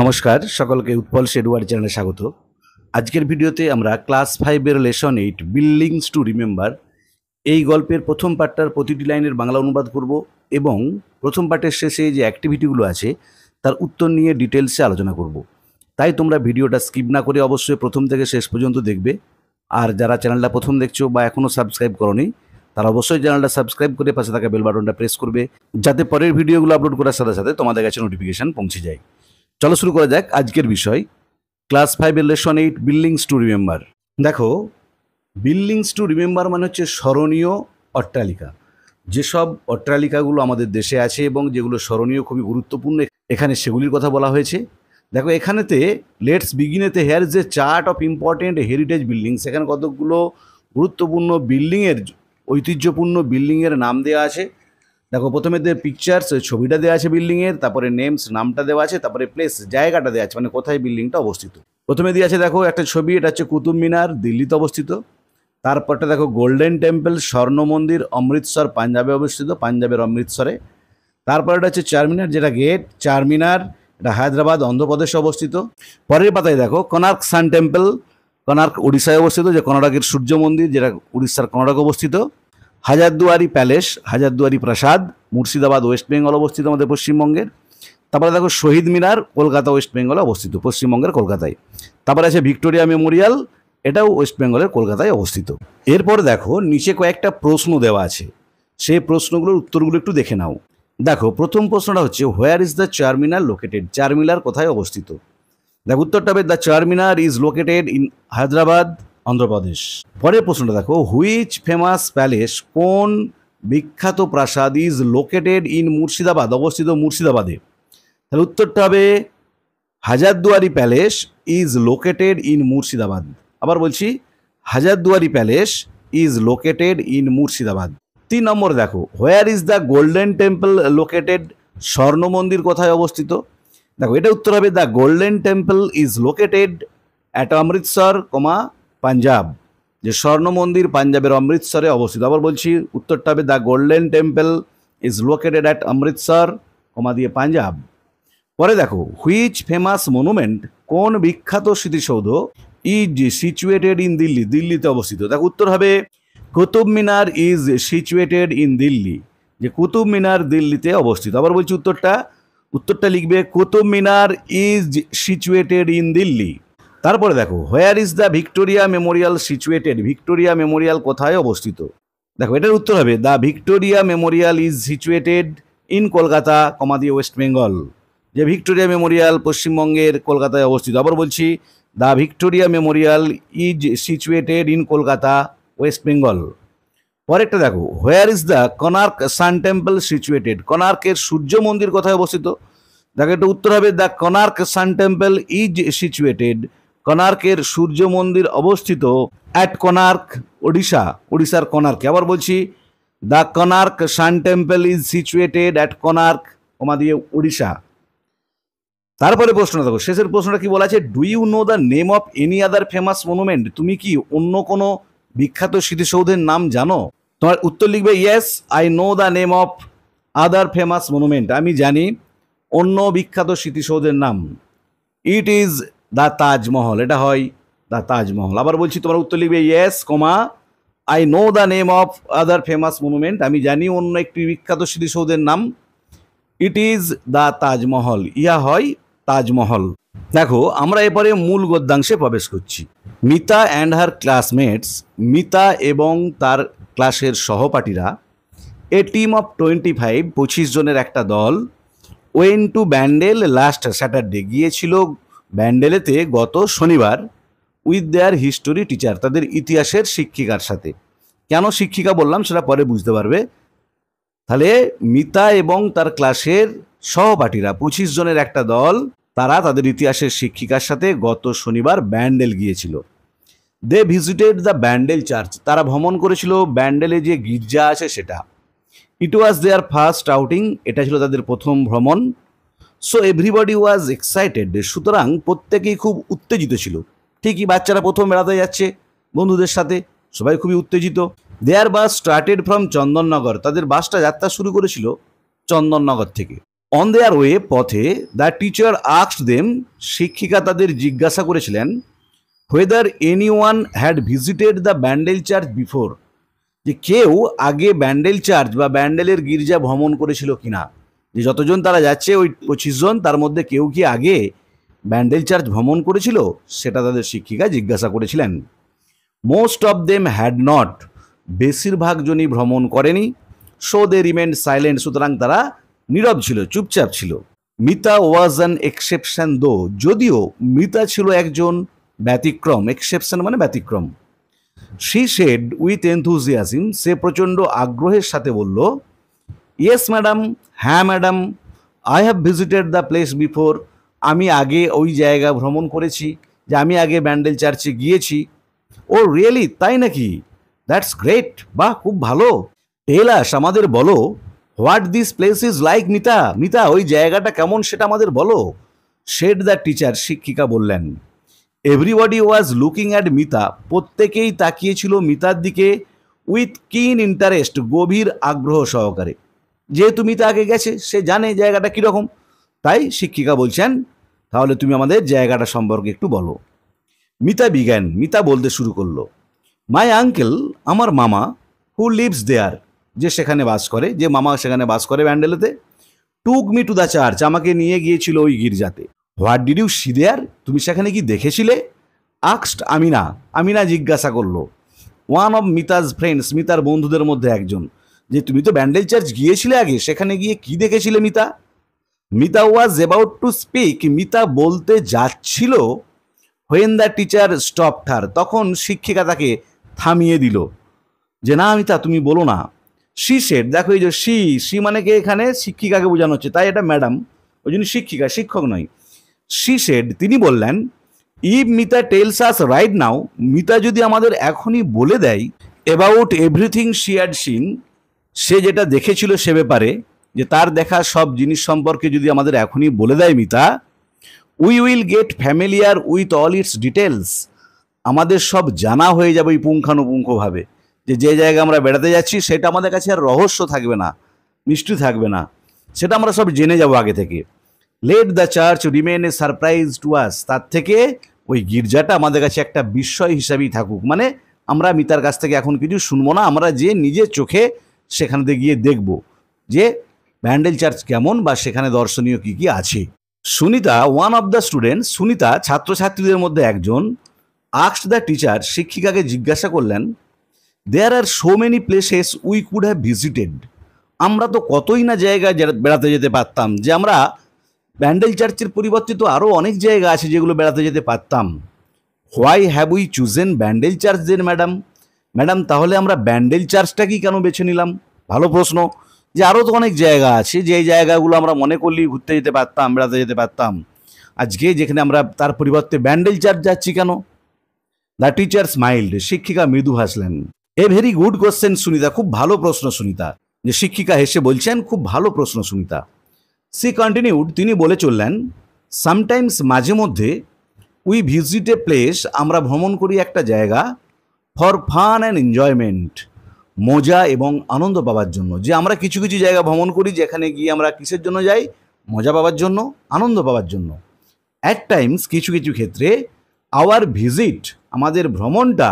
নমস্কার সকলকে উৎপল শেডওয়ার চ্যানেলে স্বাগত। আজকের ভিডিওতে আমরা ক্লাস 5 এর লেসন 8 বিল্ডিংস টু রিমেম্বার এই গল্পের প্রথম পার্টটার প্রতিটি লাইনের বাংলা অনুবাদ করব এবং প্রথম পার্টের শেষে যে অ্যাক্টিভিটিগুলো আছে তার উত্তর নিয়ে ডিটেলসে আলোচনা করব। তাই তোমরা ভিডিওটা স্কিপ না করে অবশ্যই প্রথম থেকে শেষ পর্যন্ত দেখবে। আর যারা চ্যানেলটা প্রথম দেখছো বা এখনও সাবস্ক্রাইব করোনি তারা অবশ্যই চ্যানেলটা সাবস্ক্রাইব করে পাশে থাকা বেল বাটনটা প্রেস করবে, যাতে পরের ভিডিওগুলো আপলোড করার সাথে সাথে তোমাদের কাছে নোটিফিকেশান পৌঁছে যায়। চলো শুরু করা যাক আজকের বিষয়, ক্লাস 5 এর লেসন 8 বিল্ডিংস টু রিমেম্বার। দেখো, বিল্ডিংস টু রিমেম্বার মানে হচ্ছে স্মরণীয় অট্টালিকা। যেসব অট্টালিকাগুলো আমাদের দেশে আছে এবং যেগুলো স্মরণীয়, খুবই গুরুত্বপূর্ণ, এখানে সেগুলির কথা বলা হয়েছে। দেখো এখানেতে লেটস বিগিনেতে here is a chart of important heritage buildings. এখানে কতগুলো গুরুত্বপূর্ণ বিল্ডিংয়ের, ঐতিহ্যপূর্ণ বিল্ডিংয়ের নাম দেওয়া আছে। দেখো প্রথমে পিকচার্স, ছবিটা দেওয়া আছে বিল্ডিংয়ের, তারপরে নেমস, নামটা দেওয়া আছে, তারপরে প্লেস, জায়গাটা দেওয়া আছে, মানে কোথায় বিল্ডিংটা অবস্থিত। প্রথমে দিয়ে আছে দেখো একটা ছবি, এটা হচ্ছে কুতুব মিনার, দিল্লিতে অবস্থিত। তারপরটা দেখো গোল্ডেন টেম্পল, স্বর্ণ মন্দির, অমৃতসর, পাঞ্জাবে অবস্থিত, পাঞ্জাবের অমৃতসরে। তারপর এটা হচ্ছে চারমিনার, যেটা গেট, চারমিনার, এটা হায়দ্রাবাদ, অন্ধ্রপ্রদেশে অবস্থিত। পরের পাতায় দেখো কোনার্ক সান টেম্পল, কোনার্ক উড়িষ্যায় অবস্থিত, যে কোনারকের সূর্য মন্দির, যেটা উড়িষ্যার কোনারকে অবস্থিত। হাজারদুয়ারি প্যালেস, হাজারদুয়ারি প্রাসাদ, মুর্শিদাবাদ, ওয়েস্ট বেঙ্গল অবস্থিত, আমাদের পশ্চিমবঙ্গের। তারপরে দেখো শহীদ মিনার, কলকাতা, ওয়েস্ট বেঙ্গলে অবস্থিত, পশ্চিমবঙ্গের কলকাতায়। তারপরে আছে ভিক্টোরিয়া মেমোরিয়াল, এটাও ওয়েস্ট বেঙ্গলের কলকাতায় অবস্থিত। এরপর দেখো নিচে কয়েকটা প্রশ্ন দেওয়া আছে, সেই প্রশ্নগুলোর উত্তরগুলো একটু দেখে নাও। দেখো প্রথম প্রশ্নটা হচ্ছে হোয়ার is the Charminar located? Charminar কোথায় অবস্থিত? দেখো উত্তরটা হবে the Charminar is located in Hyderabad, Andhra Pradesh. পরের প্রশ্নটা দেখো হুইচ ফেমাস প্যালেস, কোন বিখ্যাত প্রাসাদ, ইজ লোকেটেড ইন মুর্শিদাবাদ, অবস্থিত মুর্শিদাবাদে। তাহলে উত্তরটা হবে Hazarduari palace is located in Murshidabad. আবার বলছি, Hazarduari palace is located in Murshidabad. 3 নম্বর দেখো where is the golden temple located, স্বর্ণ মন্দির কোথায় অবস্থিত? দেখো এটা উত্তর হবে the golden temple is located at Amritsar, Punjab, যে স্বর্ণ মন্দির পাঞ্জাবের অমৃতসরে অবস্থিত। আবার বলছি, উত্তরটা হবে the golden temple is located at Amritsar, দিয়ে পাঞ্জাব। পরে দেখো হুইচ ফেমাস মনুমেন্ট, কোন বিখ্যাত স্মৃতিসৌধ, ইজ সিচুয়েটেড ইন দিল্লি, দিল্লিতে অবস্থিত। দেখো উত্তর হবে Qutub Minar is situated in Delhi, যে কুতুব মিনার দিল্লিতে অবস্থিত। আবার বলছি উত্তরটা লিখবে Qutub Minar is situated in Delhi. তারপরে দেখো where is the Victoria Memorial situated, Victoria Memorial কোথায় অবস্থিত? দেখো এটার উত্তর হবে the Victoria Memorial is situated in Kolkata, দিয়ে ওয়েস্ট বেঙ্গল, যে ভিক্টোরিয়া মেমোরিয়াল পশ্চিমবঙ্গের কলকাতায় অবস্থিত। আবার বলছি, the Victoria Memorial is situated in Kolkata, West Bengal. পরেরটা দেখো where is the Konark sun temple situated, কোনার্কের সূর্য মন্দির কোথায় অবস্থিত? দেখো এটা উত্তর হবে the Konark sun temple is situated, কোনার্কের সূর্য মন্দির অবস্থিত অ্যাট কোনার্ক, ওড়িশা, উড়িষ্যার কোনার্কে। আবার বলছি, the Konark sun temple is situated at Konark, দিয়ে উড়িষ্যা। তারপরে প্রশ্ন দেখো, শেষের প্রশ্নটা কি বলা আছে, do you know the name of any other famous monument, তুমি কি অন্য কোনো বিখ্যাত স্মৃতিসৌধের নাম জানো? তোমার উত্তর লিখবে yes I know the name of other famous monument, আমি জানি অন্য বিখ্যাত স্মৃতিসৌধের নাম। ইট ইজ দ্য তাজমহল, এটা হয় দ্য তাজমহল। আবার বলছি, তোমার উত্তর লিখবে yes, I know the name of other famous monument, আমি জানি অন্য একটি বিখ্যাত স্মৃতিসৌধের নাম। ইট ইজ দ্য তাজমহল, ইহা হয় তাজমহল। দেখো আমরা এরপরে মূল গদ্যাংশে প্রবেশ করছি। Mita and her classmates, Mita এবং তার ক্লাসের সহপাঠীরা, এ টিম অফ 25 জনের একটা দল, went to Bandel last Saturday, গিয়েছিল ব্যান্ডেলেতে গত শনিবার, উইথ দেয়ার হিস্টোরি টিচার, তাদের ইতিহাসের শিক্ষিকার সাথে। কেন শিক্ষিকা বললাম সেটা পরে বুঝতে পারবে। তাহলে মিতা এবং তার ক্লাসের সহপাঠীরা 25 জনের একটা দল, তারা তাদের ইতিহাসের শিক্ষিকার সাথে গত শনিবার ব্যান্ডেল গিয়েছিল। They visited the Bandel church, তারা ভ্রমণ করেছিল ব্যান্ডেলে যে গির্জা আছে সেটা। ইট ওয়াজ দেয়ার ফার্স্ট আউটিং, এটা ছিল তাদের প্রথম ভ্রমণ। সো এভরিবডি ওয়াজ এক্সাইটেড, সুতরাং প্রত্যেকেই খুব উত্তেজিত ছিল। ঠিকই, বাচ্চারা প্রথম বেড়াতে যাচ্ছে বন্ধুদের সাথে, সবাই খুবই উত্তেজিত। দেয়ার বাস স্টার্টেড ফ্রম চন্দননগর, তাদের বাসটা যাত্রা শুরু করেছিল চন্দননগর থেকে। অন দেয়ার ওয়ে, পথে, দ্য টিচার আস্কড দেম, শিক্ষিকা তাদের জিজ্ঞাসা করেছিলেন, whether anyone had visited the Bandel church before, যে কেউ আগে ব্যান্ডেল চার্চ বা ব্যান্ডেলের গির্জা ভ্রমণ করেছিল কিনা, যে যতজন তারা যাচ্ছে ওই 25 জন, তার মধ্যে কেউ কি আগে ব্যান্ডেল চার্চ ভ্রমণ করেছিল, সেটা তাদের শিক্ষিকা জিজ্ঞাসা করেছিলেন। Most of them had not, বেশিরভাগ জনই ভ্রমণ করেনি। সো দে রিমেন্ড সাইলেন্ট, সুতরাং তারা নীরব ছিল, চুপচাপ ছিল। মিতা ওয়াজ অ্যান এক্সেপশন দো, যদিও মিতা ছিল একজন ব্যতিক্রম, এক্সেপশন মানে ব্যতিক্রম। শি শেড উইথ এনথুজিয়াজম, সে প্রচণ্ড আগ্রহের সাথে বলল, ইয়েস ম্যাডাম, হ্যাঁ madam, I have visited the place before, আমি আগে ওই জায়গা ভ্রমণ করেছি, যে আমি আগে ব্যান্ডেল চার্চে গিয়েছি। ও রিয়েলি, তাই নাকি? দ্যাটস গ্রেট, বাহ, খুব ভালো। টেল আস, আমাদের বলো, what this place is like. Mita, Mita, ওই জায়গাটা কেমন সেটা আমাদের বলো। শেড দ্য টিচার, শিক্ষিকা বললেন। Everybody was looking at Mita, প্রত্যেকেই তাকিয়েছিল মিতার দিকে উইথ কিন ইন্টারেস্ট, গভীর আগ্রহ সহকারে। যেহেতু মিতা আগে গেছে, সে জানে জায়গাটা কীরকম, তাই শিক্ষিকা বলছেন, তাহলে তুমি আমাদের জায়গাটা সম্পর্কে একটু বলো। মিতা বিজ্ঞান, মিতা বলতে শুরু করলো, মাই আঙ্কেল, আমার মামা, হু লিভস দেয়ার, যে সেখানে বাস করে, যে মামা সেখানে বাস করে ব্যান্ডেলেতে, took me to the church, আমাকে নিয়ে গিয়েছিল ওই গির্জাতে। What did you see there, তুমি সেখানে কি দেখেছিলে? আক্সড আমিনা, আমিনা জিজ্ঞাসা করলো, ওয়ান অফ মিতাজ ফ্রেন্ডস, মিতার বন্ধুদের মধ্যে একজন, যে তুমি তো ব্যান্ডেল চার্চ গিয়েছিলে আগে, সেখানে গিয়ে কি দেখেছিলে Mita? Mita was about to speak, Mita বলতে যাচ্ছিল, হোয়েন দ্য টিচার স্টপড হার, তখন শিক্ষিকা তাকে থামিয়ে দিল, যে না মিতা, তুমি বলো না। শি সেড, দেখো এই যে শি মানে কে, এখানে শিক্ষিকাকে বোঝানো হচ্ছে, তাই এটা ম্যাডাম, ওই জন্য শিক্ষিকা, শিক্ষক নয়। শি সেড, তিনি বললেন, if Mita tells us right now, Mita যদি আমাদের এখনই বলে দেয়, about everything she had seen, সে যেটা দেখেছিল সে ব্যাপারে, যে তার দেখা সব জিনিস সম্পর্কে যদি আমাদের এখনই বলে দেয় Mita, we will get familiar with all it's details, আমাদের সব জানা হয়ে যাবে ওই পুঙ্খানুপুঙ্খভাবে, যে যে জায়গায় আমরা বেড়াতে যাচ্ছি সেটা আমাদের কাছে আর রহস্য থাকবে না, মিষ্টি থাকবে না, সেটা আমরা সব জেনে যাব আগে থেকে। Let the church remain A surprise to us, তার থেকে ওই গির্জাটা আমাদের কাছে একটা বিস্ময় হিসাবেই থাকুক, মানে আমরা মিতার কাছ থেকে এখন কিছু শুনবো না, আমরা যে নিজের চোখে সেখানে গিয়ে দেখব যে ব্যান্ডেল চার্চ কেমন বা সেখানে দর্শনীয় কী কী আছে। Sunita, one of the students, Sunita ছাত্রছাত্রীদের মধ্যে একজন, আস্কড দ্য টিচার, শিক্ষিকাকে জিজ্ঞাসা করলেন, there are so many places we could have visited, আমরা তো কতই না জায়গায় বেড়াতে যেতে পারতাম, যে আমরা ব্যান্ডেল চার্চের পরিবর্তে তো আরও অনেক জায়গা আছে যেগুলো বেড়াতে যেতে পারতাম। Why have we chosen Bandel church then madam, madam তাহলে আমরা ব্যান্ডেল চার্চটাকেই কেন বেছে নিলাম? ভালো প্রশ্ন, যে আরও তো অনেক জায়গা আছে, যে এই জায়গাগুলো আমরা মনে করলেই ঘুরতে যেতে পারতাম, বেড়াতে যেতে পারতাম, আজকে যেখানে আমরা তার পরিবর্তে ব্যান্ডেল চার্চ যাচ্ছি কেন? দ্য টিচার স্মাইল্ড, শিক্ষিকা মৃদু হাসলেন। A very good question Sunita, খুব ভালো প্রশ্ন সুনিতা, যে শিক্ষিকা হেসে বলছেন, খুব ভালো প্রশ্ন সুনিতা। সি কন্টিনিউড, তিনি বলে চললেন, সামটাইমস, মাঝে মধ্যে, উই ভিজিট এ প্লেস, আমরা ভ্রমণ করি একটা জায়গা, ফর ফান অ্যান্ড এনজয়মেন্ট, মজা এবং আনন্দ পাওয়ার জন্য, যে আমরা কিছু কিছু জায়গা ভ্রমণ করি যেখানে গিয়ে আমরা কিসের জন্য যাই? মজা পাওয়ার জন্য, আনন্দ পাওয়ার জন্য। অ্যাট টাইমস, কিছু কিছু ক্ষেত্রে, আওয়ার ভিজিট, আমাদের ভ্রমণটা,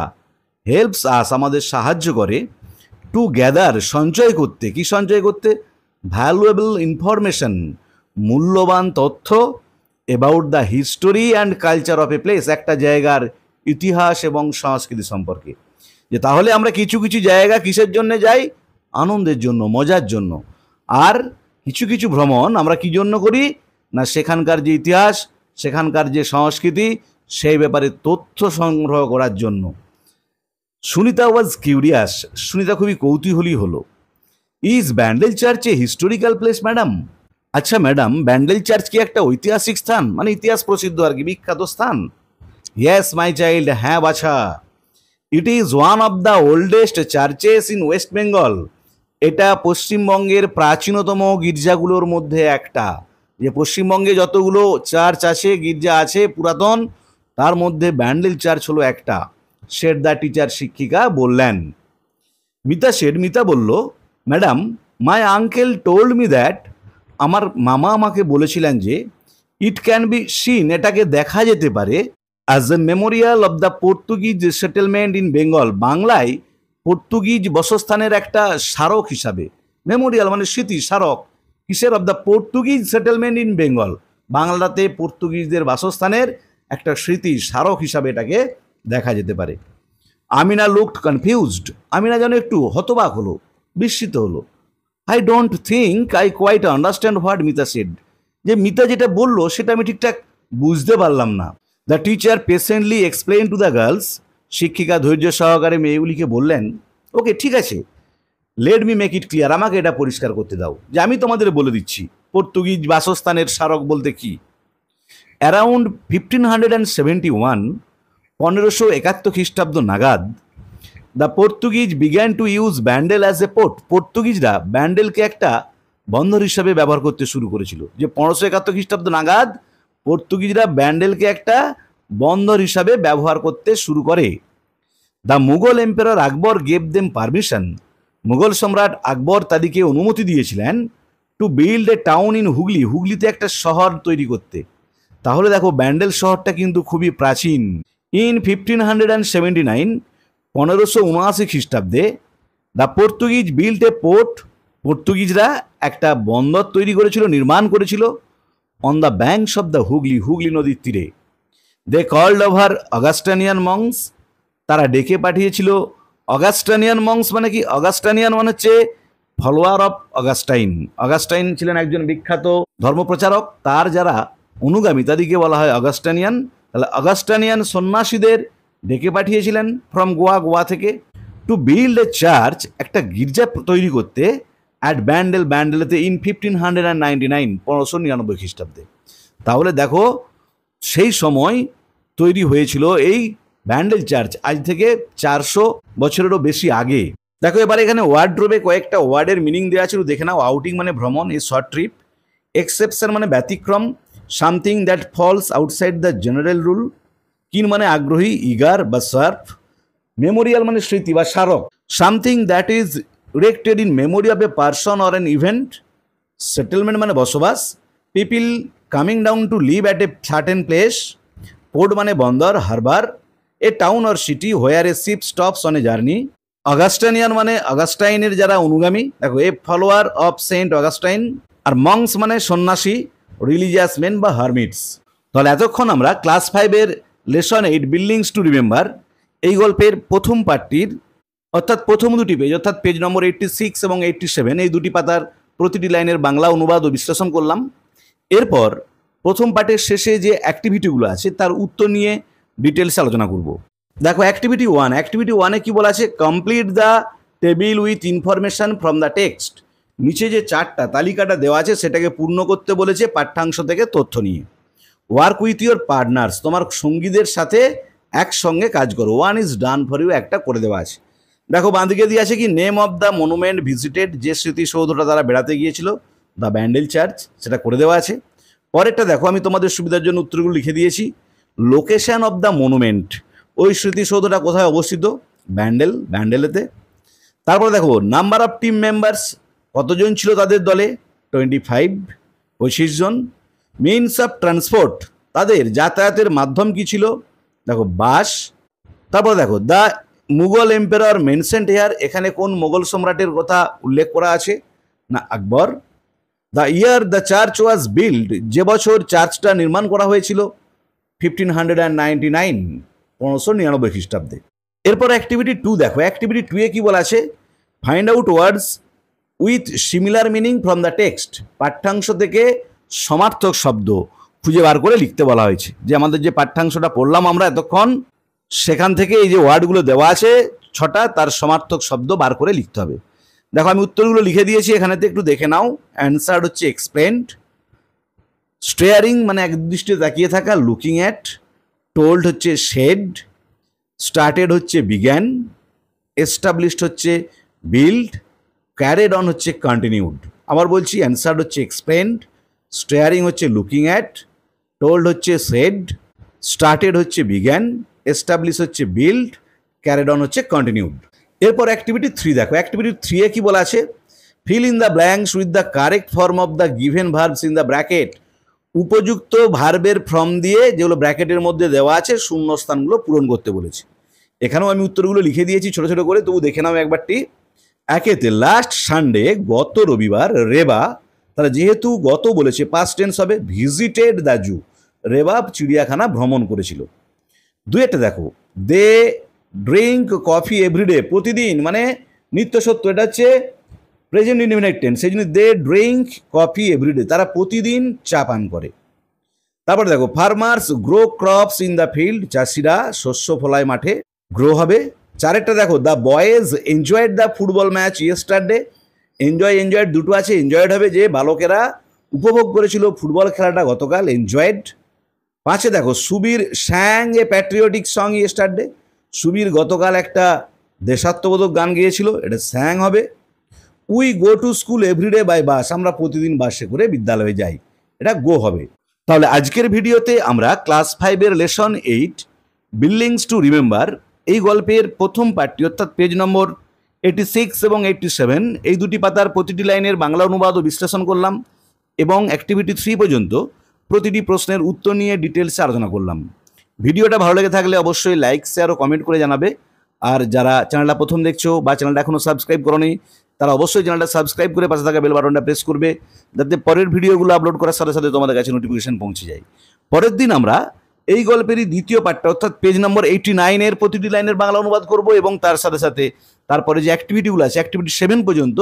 হেল্পস আস, আমাদের সাহায্য করে, টু গ্যাদার, সঞ্চয় করতে, কি সঞ্চয় করতে? ভ্যালুয়েবল ইনফরমেশন, মূল্যবান তথ্য, about the history and culture of a place, একটা জায়গার ইতিহাস এবং সংস্কৃতি সম্পর্কে। যে তাহলে আমরা কিছু কিছু জায়গা কিসের জন্য যাই? আনন্দের জন্য, মজার জন্য। আর কিছু কিছু ভ্রমণ আমরা কি জন্য করি? না সেখানকার যে ইতিহাস, সেখানকার যে সংস্কৃতি, সেই ব্যাপারে তথ্য সংগ্রহ করার জন্য। সুনিতা ওয়াজ কিউরিয়াস, সুনিতা খুবই কৌতূহলী হলো। Is Bandel church a historical place madam, আচ্ছা ম্যাডাম, ব্যান্ডেল চার্চ কি একটা ঐতিহাসিক স্থান, মানে ইতিহাস প্রসিদ্ধ আর কি, বিখ্যাত স্থান? ইয়েস মাই চাইল্ড, হ্যাঁ বাছা। It is one of the oldest churches in West Bengal, এটা পশ্চিমবঙ্গের প্রাচীনতম গির্জাগুলোর মধ্যে একটা, যে পশ্চিমবঙ্গে যতগুলো চার্চ আছে, গির্জা আছে পুরাতন, তার মধ্যে ব্যান্ডেল চার্চ হলো একটা। শেড দ্য টিচার, শিক্ষিকা বললেন। মিতা শেড, মিতা বলল, madam my uncle told me that আমার মামা আমাকে বলেছিলেন যে ইট ক্যান বি সিন, এটাকে দেখা যেতে পারে as a Memorial of the Portuguese settlement in Bengal, বাংলায় পর্তুগিজ বসস্থানের একটা স্মারক হিসাবে। মেমোরিয়াল মানে স্মৃতি, স্মারক কিসের? Of the Portuguese settlement in Bengal, বাংলাতে পর্তুগিজদের বাসস্থানের একটা স্মৃতি স্মারক হিসাবে এটাকে দেখা যেতে পারে। আমিনা লুকড কনফিউজড, আমিনা যেন একটু হতবাক হলো, বিস্মিত হলো। I don't think I quite understand what Mita said, যে মিতা যেটা বললো সেটা আমি ঠিকঠাক বুঝতে পারলাম না। The teacher patiently explain to the girls, শিক্ষিকা ধৈর্য সহকারে মেয়েগুলিকে বললেন, ওকে ঠিক আছে, let me make it clear, আমাকে এটা পরিষ্কার করতে দাও, যে আমি তোমাদের বলে দিচ্ছি পর্তুগিজ বাসস্থানের স্মারক বলতে কি। অ্যারাউন্ড 1571, 1571 খ্রিস্টাব্দ নাগাদ, the Portuguese began to use Bandel as a port, পর্তুগিজরা ব্যান্ডেলকে একটা বন্দর হিসাবে ব্যবহার করতে শুরু করেছিল। যে 1571 খ্রিস্টাব্দ নাগাদ পর্তুগিজরা ব্যান্ডেলকে একটা বন্দর হিসাবে ব্যবহার করতে শুরু করে। The Mughal empire Akbar gave them permission, Mughal সম্রাট আকবর তাদেরকে অনুমতি দিয়েছিলেন to build a town in Hooghly, হুগলিতে একটা শহর তৈরি করতে। তাহলে দেখো ব্যান্ডেল শহরটা কিন্তু খুবই প্রাচীন। ইন 1579, 1579 খ্রিস্টাব্দে, the Portuguese build a port, পর্তুগিজরা একটা বন্দর তৈরি করেছিল, নির্মাণ করেছিল on the banks of the Hooghly, Hooghly নদীর তীরে। They called over Augustinian monks, তারা ডেকে পাঠিয়েছিল অগাস্টানিয়ান মংস মানে কি? অগাস্টানিয়ান মানে হচ্ছে ফলোয়ার অফ অগাস্টাইন। অগাস্টাইন ছিলেন একজন বিখ্যাত ধর্মপ্রচারক, তার যারা অনুগামী তাদেরকে বলা হয় অগাস্টানিয়ান। তাহলে অগাস্টানিয়ান সন্ন্যাসীদের ডেকে পাঠিয়েছিলেন ফ্রম গোয়া, গোয়া থেকে, টু বিল্ড এ চার্চ, একটা গির্জা তৈরি করতে, অ্যাট ব্যান্ডেল, ব্যান্ডেলেতে, ইন 1599, 1599 খ্রিস্টাব্দে। তাহলে দেখো সেই সময় তৈরি হয়েছিল এই ব্যান্ডেল চার্চ, আজ থেকে 400 বছরেরও বেশি আগে। দেখো এবার এখানে ওয়ার্ড্রোবে কয়েকটা ওয়ার্ডের মিনিং দেওয়া ছিল, দেখে নাও। আউটিং মানে ভ্রমণ, এই শর্ট ট্রিপ। এক্সেপশন মানে ব্যতিক্রম, something that falls outside the general rule. Keen মানে আগ্রহী, ইগার বা সার্ভ। মেমোরিয়াল মানে স্মৃতি বা স্মারক, something that is erected in memory of a person or an event. Settlement মানে বসবাস, people coming down to live at a certain place. Port মানে বন্দর, harbour. A town or city where a ship stops on a journey. Augustinian মানে অগাস্টাইনের যারা অনুগামী, দেখো a follower of Saint Augustine. আর মংস মানে সন্ন্যাসী, রিলিজিয়াস মেন বা হারমিটস। তাহলে এতক্ষণ আমরা ক্লাস 5-এর লেসন 8 বিল্ডিংস টু রিমেম্বার এই গল্পের প্রথম পার্টটির, অর্থাৎ প্রথম দুটি পেজ, অর্থাৎ পেজ নম্বর 86 এবং 87, এই দুটি পাতার প্রতিটি লাইনের বাংলা অনুবাদ ও বিশ্লেষণ করলাম। এরপর প্রথম পার্টের শেষে যে অ্যাক্টিভিটিগুলো আছে তার উত্তর নিয়ে ডিটেলসে আলোচনা করব। দেখো অ্যাক্টিভিটি 1, অ্যাক্টিভিটি 1-এ কি বলা আছে? Complete the table with information from the text. নিচে যে চারটা তালিকাটা দেওয়া আছে সেটাকে পূর্ণ করতে বলেছে পাঠ্যাংশ থেকে তথ্য নিয়ে। ওয়ার্ক উইথ ইউর পার্টনার্স, তোমার সঙ্গীদের সাথে একসঙ্গে কাজ করো। One is done for you, একটা করে দেওয়া আছে। দেখো বাঁদিকে দিয়ে আছে কি? Name of the monument visited, যে স্মৃতিসৌধটা তারা বেড়াতে গিয়েছিল, দ্য ব্যান্ডেল চার্চ, সেটা করে দেওয়া আছে। পরেরটা দেখো, আমি তোমাদের সুবিধার জন্য উত্তরগুলো লিখে দিয়েছি। লোকেশন অফ দ্য মনুমেন্ট, ওই স্মৃতিসৌধটা কোথায় অবস্থিত? ব্যান্ডেল, ব্যান্ডেলেতে। তারপরে দেখো নাম্বার অফ টিম মেম্বার্স, কতজন ছিল তাদের দলে? 25, 25 জন। মিনস অফ ট্রান্সপোর্ট, তাদের যাতায়াতের মাধ্যম কি ছিল? দেখো বাস। তারপর দেখো the Mughal empire mentioned here, এখানে কোন মোগল সম্রাটের কথা উল্লেখ করা আছে? না, Akbar. The year the church was build, যে বছর চার্চটা নির্মাণ করা হয়েছিল 1599, 1599 খ্রিস্টাব্দে। এরপর অ্যাক্টিভিটি 2 দেখো, অ্যাক্টিভিটি 2-এ কি বলা আছে? Find out words with similar meaning from the text, পাঠ্যাংশ থেকে সমার্থক শব্দ খুঁজে বার করে লিখতে বলা হয়েছে। যে আমাদের যে পাঠ্যাংশটা পড়লাম আমরা এতক্ষণ, সেখান থেকে এই যে ওয়ার্ডগুলো দেওয়া আছে 6টা, তার সমার্থক শব্দ বার করে লিখতে হবে। দেখো আমি উত্তরগুলো লিখে দিয়েছি, এখানেতে একটু দেখে নাও। অ্যান্সার হচ্ছে এক্সপ্লেন্ড, স্টেয়ারিং মানে একদৃষ্টিতে তাকিয়ে থাকা, লুকিং অ্যাট, টোল্ড হচ্ছে শেড, স্টার্টেড হচ্ছে বিগ্যান, এস্টাবলিশড হচ্ছে বিল্ড, ক্যারেড অন হচ্ছে কন্টিনিউড। আবার বলছি, অ্যান্সার হচ্ছে এক্সপ্লেন্ড, স্টেয়ারিং হচ্ছে লুকিং অ্যাট, টোল্ড হচ্ছে সেড, স্টার্টেড হচ্ছে বিগ্যান, এস্টাবলিশ হচ্ছে বিল্ড, ক্যারেড অন হচ্ছে কন্টিনিউড। এরপর অ্যাক্টিভিটি 3 দেখো, অ্যাক্টিভিটি 3-এ কি বলা আছে? Fill in the blanks with the correct form of the given verbs in the bracket. উপযুক্ত ভার্বের ফর্ম দিয়ে যেগুলো ব্র্যাকেটের মধ্যে দেওয়া আছে শূন্যস্থানগুলো পূরণ করতে বলেছি। এখানেও আমি উত্তরগুলো লিখে দিয়েছি ছোট ছোট করে, তবু দেখে নাও একবারটি। একেতে লাস্ট সানডে, গত রবিবার, রেবা, তাহলে যেহেতু গত বলেছে পাস্ট টেন্স হবে, ভিজিটেড দ্য জু, রেবা চিড়িয়াখানা ভ্রমণ করেছিল। দুইটা দেখো, দে ড্রিঙ্ক কফি এভরিডে, প্রতিদিন মানে নিত্য সত্য, এটা হচ্ছে প্রেজেন্ট ইনডিফিনিট টেন্স, সেই জন্য দে ড্রিঙ্ক কফি এভরিডে, তারা প্রতিদিন চা পান করে। তারপরে দেখো, farmers grow crops in the field, চাষিরা শস্য ফলায় মাঠে, গ্রো হবে। চারেরটা দেখো, the boys enjoyed the football match yesterday, enjoyed দুটো আছে, এনজয়েড হবে যে বালকেরা উপভোগ করেছিল ফুটবল খেলাটা গতকাল, এনজয়েড। পাঁচে দেখো, Subir sang a patriotic song yesterday, Subir গতকাল একটা দেশাত্মবোধক গান গেয়েছিল, এটা স্যাং হবে। We go to school every day by bus, আমরা প্রতিদিন বাসে করে বিদ্যালয়ে যাই, এটা গো হবে। তাহলে আজকের ভিডিওতে আমরা ক্লাস 5-এর লেসন 8 বিল্ডিংস টু রিমেম্বার এই গল্পের প্রথম পাঠটি অর্থাৎ পেজ নম্বর 86 এবং 87 এই দুটি পাতার প্রতিটি লাইনের বাংলা অনুবাদ ও বিশ্লেষণ করলাম এবং অ্যাক্টিভিটি 3 পর্যন্ত প্রতিটি প্রশ্নের উত্তর নিয়ে ডিটেলসে আলোচনা করলাম। ভিডিওটা ভালো লেগে থাকলে অবশ্যই লাইক, শেয়ার ও কমেন্ট করে জানাবে। আর যারা চ্যানেলটা প্রথম দেখছো বা চ্যানেলটা এখনও সাবস্ক্রাইব করোনি, তারা অবশ্যই চ্যানেলটা সাবস্ক্রাইব করে পাশে থাকা বেল বাটনটা প্রেস করবে, যাতে পরের ভিডিওগুলো আপলোড করার সাথে সাথে তোমাদের কাছে নোটিফিকেশন পৌঁছে যায়। পরের দিন আমরা এই গল্পেরই দ্বিতীয় পাঠটা অর্থাৎ পেজ নম্বর 89-এর প্রতিটি লাইনের বাংলা অনুবাদ করব এবং তার সাথে সাথে তারপরে যে অ্যাক্টিভিটিগুলো আছে অ্যাক্টিভিটি 7 পর্যন্ত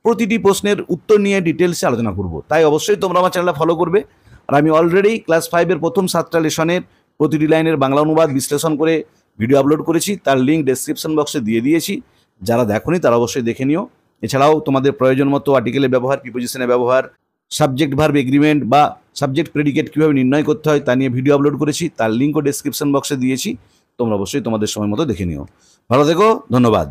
প্রতিটি প্রশ্নের উত্তর নিয়ে ডিটেলসে আলোচনা করব। তাই অবশ্যই তোমরা আমার চ্যানেলটা ফলো করবে। আর আমি অলরেডি ক্লাস 5-এর প্রথম 7টা লেসনের প্রতিটি লাইনের বাংলা অনুবাদ বিশ্লেষণ করে ভিডিও আপলোড করেছি, তার লিঙ্ক ডেসক্রিপশন বক্সে দিয়ে দিয়েছি। যারা দেখোনি তারা অবশ্যই দেখে নিও। এছাড়াও তোমাদের প্রয়োজন মতো আর্টিকেলের ব্যবহার, প্রিপোজিশনের ব্যবহার, সাবজেক্ট ভার্ব এগ্রিমেন্ট বা সাবজেক্ট প্রেডিকেট কীভাবে নির্ণয় করতে হয় তা নিয়ে ভিডিও আপলোড করেছি, তার লিঙ্কও ডেসক্রিপশন বক্সে দিয়েছি। তোমরা অবশ্যই তোমাদের সময় মতো দেখে নিও। ভালো থেকো, ধন্যবাদ।